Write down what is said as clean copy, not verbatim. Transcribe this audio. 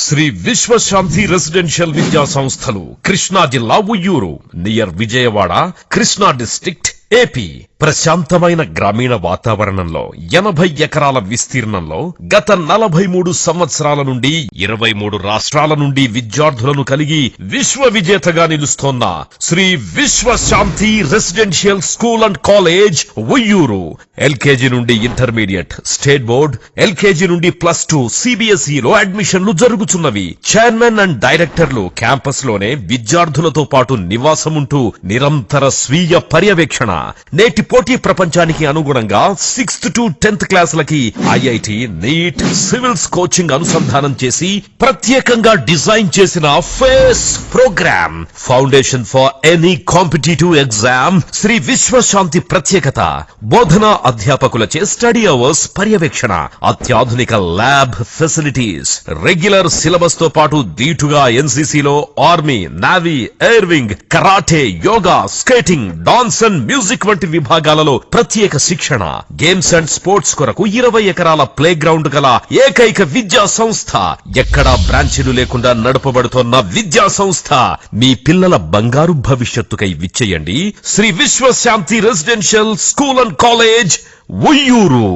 Shri Vishwashanti residential విద్యా సంస్థలు కృష్ణా జిల్లా Uyyuru near Vijayawada Krishna district AP ప్రశాంతమైన గ్రామీణ వాతావరణంలో 80 ఎకరాల విస్తీర్ణంలో గత 43 సంవత్సరాల నుండి 23 రాష్ట్రాల నుండి విద్యార్థులను కలిగి విశ్వ విజేతగా నిలుస్తోన్న Sri Vishwashanti residential school and college Uyyuru LKG నుండి ఇంటర్మీడియట్ స్టేట్ బోర్డ్ ఎల్కేజీ నుండి +2 CBSE లో అడ్మిషన్లు జరుగుతున్నవి. చైర్మన్ అండ్ డైరెక్టర్లు క్యాంపస్ లోనే విద్యార్థులతో పాటు నివాసముంటూ నిరంతర స్వీయ పర్యవేక్షణ. నేటి పోటీ ప్రపంచానికి అనుగుణంగా 6th to 10th క్లాసులకి IIT, నీట్, సివిల్స్ కోచింగ్ అనుసంధానం చేసి ప్రత్యేకంగా డిజైన్ చేసిన face programme foundation for any competitive exam. Sri Vishwashanti ప్రత్యేకత బోధనా అధ్యాపకులచే స్టడీ అవర్స్ పర్యవేక్షణ, అత్యాధునిక ల్యాబ్ ఫెసిలిటీస్, రెగ్యులర్ సిలబస్ తో పాటు దీటుగా NCCలో army, navy, air wing, karate, yoga, skating, dance and music వంటి విభాగాలలో ప్రత్యేక శిక్షణ. గేమ్స్ అండ్ స్పోర్ట్స్ కొరకు 20 ఎకరాల ప్లే గ్రౌండ్ గల ఏకైక విద్యా సంస్థ. ఎక్కడా బ్రాంచీలు లేకుండా నడపబడుతోన్న విద్యా సంస్థ. మీ పిల్లల బంగారు భవిష్యత్తుకై విచ్చేయండి Sri Vishwashanti residential school and college Uyyuru.